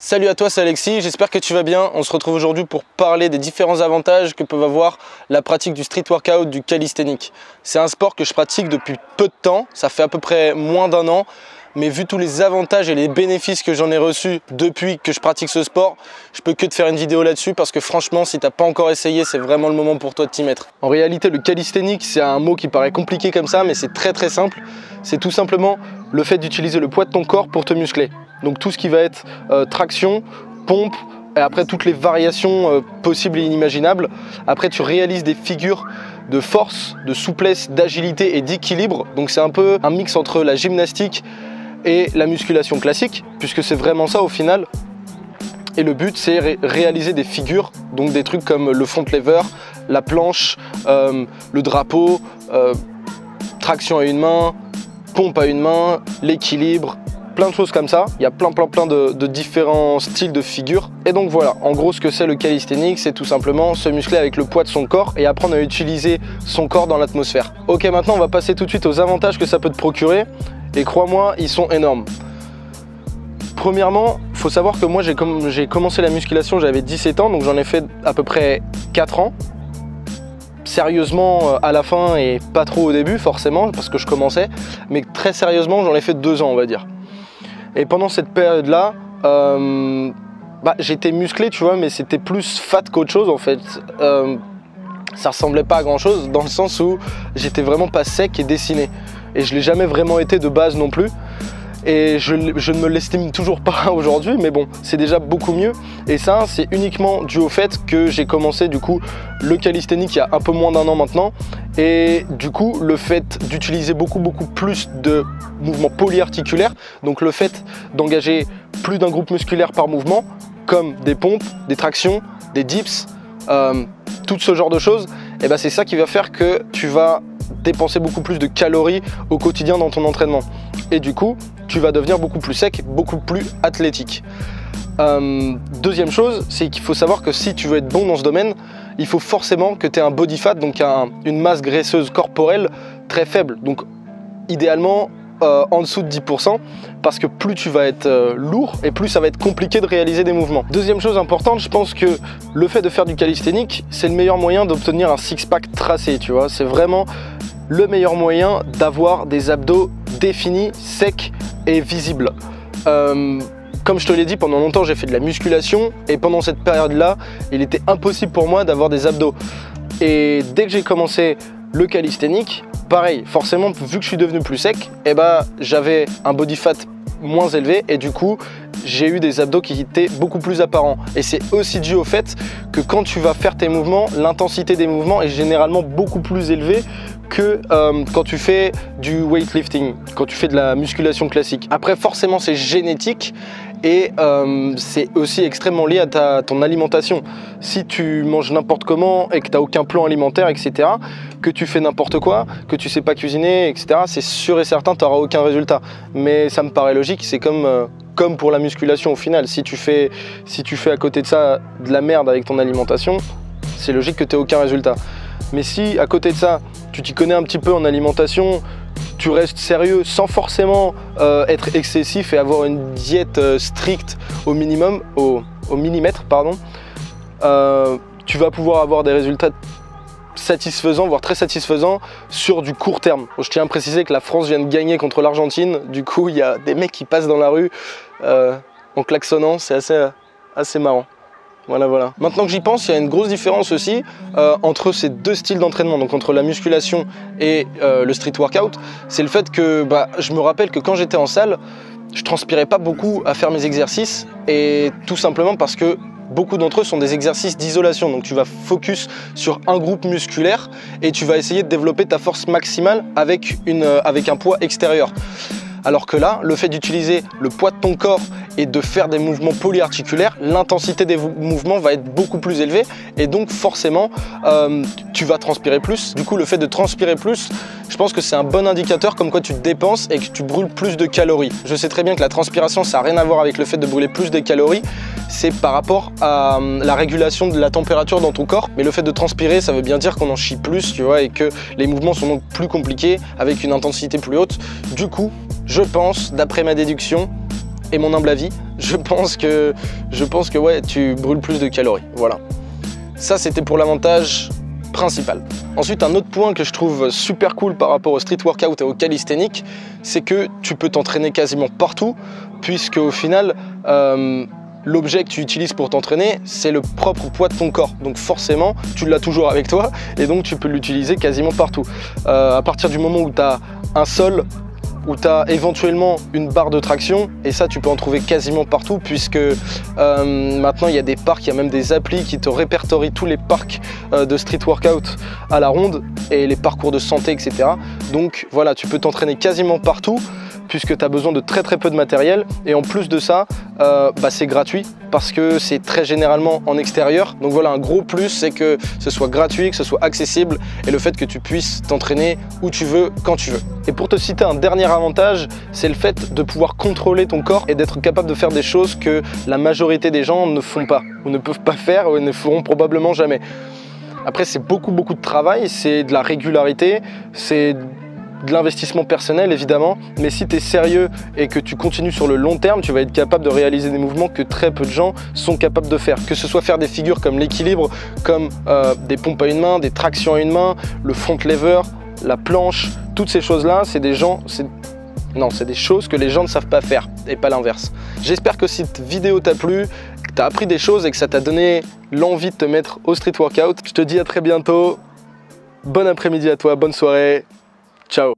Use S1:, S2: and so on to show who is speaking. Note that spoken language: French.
S1: Salut à toi, c'est Alexis, j'espère que tu vas bien. On se retrouve aujourd'hui pour parler des différents avantages que peuvent avoir la pratique du street workout, du calisthenics. C'est un sport que je pratique depuis peu de temps, ça fait à peu près moins d'un an, mais vu tous les avantages et les bénéfices que j'en ai reçus depuis que je pratique ce sport, je peux que te faire une vidéo là-dessus parce que franchement, si tu n'as pas encore essayé, c'est vraiment le moment pour toi de t'y mettre. En réalité, le calisthenics, c'est un mot qui paraît compliqué comme ça, mais c'est très simple. C'est tout simplement le fait d'utiliser le poids de ton corps pour te muscler. Donc tout ce qui va être traction, pompe, et après toutes les variations possibles et inimaginables. Après tu réalises des figures de force, de souplesse, d'agilité et d'équilibre. Donc c'est un peu un mix entre la gymnastique et la musculation classique, puisque c'est vraiment ça au final. Et le but c'est réaliser des figures, donc des trucs comme le front lever, la planche, le drapeau, traction à une main, pompe à une main, l'équilibre, plein de choses comme ça. Il y a plein de différents styles de figures. Et donc voilà, en gros ce que c'est le calisthenics, c'est tout simplement se muscler avec le poids de son corps et apprendre à utiliser son corps dans l'atmosphère. Ok, maintenant on va passer tout de suite aux avantages que ça peut te procurer. Et crois-moi, ils sont énormes. Premièrement, il faut savoir que moi j'ai commencé la musculation, j'avais 17 ans, donc j'en ai fait à peu près 4 ans. Sérieusement à la fin et pas trop au début forcément parce que je commençais, mais très sérieusement j'en ai fait 2 ans on va dire. Et pendant cette période là j'étais musclé tu vois, mais c'était plus fat qu'autre chose en fait. Ça ressemblait pas à grand chose dans le sens où j'étais vraiment pas sec et dessiné, et je l'ai jamais vraiment été de base non plus. Et je ne me l'estime toujours pas aujourd'hui, mais bon, c'est déjà beaucoup mieux. Et ça, c'est uniquement dû au fait que j'ai commencé du coup le calisthenics il y a un peu moins d'un an maintenant. Et du coup, le fait d'utiliser beaucoup plus de mouvements polyarticulaires, donc le fait d'engager plus d'un groupe musculaire par mouvement, comme des pompes, des tractions, des dips, tout ce genre de choses, et ben c'est ça qui va faire que tu vas dépenser beaucoup plus de calories au quotidien dans ton entraînement. Et du coup, tu vas devenir beaucoup plus sec, beaucoup plus athlétique. Deuxième chose, c'est qu'il faut savoir que si tu veux être bon dans ce domaine, il faut forcément que tu aies un body fat, donc une masse graisseuse corporelle très faible. Donc idéalement en dessous de 10%, parce que plus tu vas être lourd et plus ça va être compliqué de réaliser des mouvements. Deuxième chose importante, je pense que le fait de faire du calisthenics, c'est le meilleur moyen d'obtenir un six-pack tracé, tu vois. C'est vraiment le meilleur moyen d'avoir des abdos définis, secs et visibles. Comme je te l'ai dit, pendant longtemps j'ai fait de la musculation, et pendant cette période-là, il était impossible pour moi d'avoir des abdos. Et dès que j'ai commencé le calisthenics, pareil, forcément, vu que je suis devenu plus sec, j'avais un body fat moins élevé, et du coup, j'ai eu des abdos qui étaient beaucoup plus apparents. Et c'est aussi dû au fait que quand tu vas faire tes mouvements, l'intensité des mouvements est généralement beaucoup plus élevée que quand tu fais du weightlifting, quand tu fais de la musculation classique. Après, forcément, c'est génétique. Et c'est aussi extrêmement lié à ton alimentation. Si tu manges n'importe comment et que tu n'as aucun plan alimentaire, etc., que tu fais n'importe quoi, que tu sais pas cuisiner, etc., c'est sûr et certain, tu n'auras aucun résultat. Mais ça me paraît logique, c'est comme pour la musculation au final. Si tu fais à côté de ça de la merde avec ton alimentation, c'est logique que tu n'aies aucun résultat. Mais si à côté de ça, tu t'y connais un petit peu en alimentation, tu restes sérieux sans forcément être excessif et avoir une diète stricte au minimum, au millimètre, pardon, tu vas pouvoir avoir des résultats satisfaisants, voire très satisfaisants sur du court terme. Je tiens à préciser que la France vient de gagner contre l'Argentine, du coup il y a des mecs qui passent dans la rue en klaxonnant, c'est assez marrant. Voilà. Maintenant que j'y pense, il y a une grosse différence aussi entre ces deux styles d'entraînement, donc entre la musculation et le street workout. C'est le fait que je me rappelle que quand j'étais en salle, je transpirais pas beaucoup à faire mes exercices, et tout simplement parce que beaucoup d'entre eux sont des exercices d'isolation. Donc tu vas focus sur un groupe musculaire et tu vas essayer de développer ta force maximale avec un poids extérieur. Alors que là, le fait d'utiliser le poids de ton corps et de faire des mouvements polyarticulaires, l'intensité des mouvements va être beaucoup plus élevée, et donc forcément tu vas transpirer plus. Du coup, le fait de transpirer plus, je pense que c'est un bon indicateur comme quoi tu dépenses et que tu brûles plus de calories. Je sais très bien que la transpiration, ça n'a rien à voir avec le fait de brûler plus de calories, c'est par rapport à la régulation de la température dans ton corps, mais le fait de transpirer, ça veut bien dire qu'on en chie plus, tu vois, et que les mouvements sont donc plus compliqués avec une intensité plus haute. Du coup, je pense, d'après ma déduction, et mon humble avis, je pense que ouais, tu brûles plus de calories. Voilà. Ça, c'était pour l'avantage principal. Ensuite, un autre point que je trouve super cool par rapport au street workout et au calisthenique, c'est que tu peux t'entraîner quasiment partout, puisque au final, l'objet que tu utilises pour t'entraîner, c'est le propre poids de ton corps. Donc forcément, tu l'as toujours avec toi et donc tu peux l'utiliser quasiment partout. À partir du moment où tu as un sol, où tu as éventuellement une barre de traction, et ça tu peux en trouver quasiment partout, puisque maintenant il y a des parcs, il y a même des applis qui te répertorient tous les parcs de street workout à la ronde et les parcours de santé, etc. Donc voilà, tu peux t'entraîner quasiment partout puisque tu as besoin de très peu de matériel, et en plus de ça, c'est gratuit parce que c'est très généralement en extérieur. Donc voilà, un gros plus, c'est que ce soit gratuit, que ce soit accessible, et le fait que tu puisses t'entraîner où tu veux, quand tu veux. Et pour te citer un dernier avantage, c'est le fait de pouvoir contrôler ton corps et d'être capable de faire des choses que la majorité des gens ne font pas, ou ne peuvent pas faire, ou ne feront probablement jamais. Après, c'est beaucoup de travail, c'est de la régularité, c'est de l'investissement personnel évidemment, mais si tu es sérieux et que tu continues sur le long terme, tu vas être capable de réaliser des mouvements que très peu de gens sont capables de faire. Que ce soit faire des figures comme l'équilibre, comme des pompes à une main, des tractions à une main, le front lever, la planche, toutes ces choses-là, c'est des choses que les gens ne savent pas faire et pas l'inverse. J'espère que cette vidéo t'a plu, que tu as appris des choses et que ça t'a donné l'envie de te mettre au street workout. Je te dis à très bientôt, bon après-midi à toi, bonne soirée. Ciao.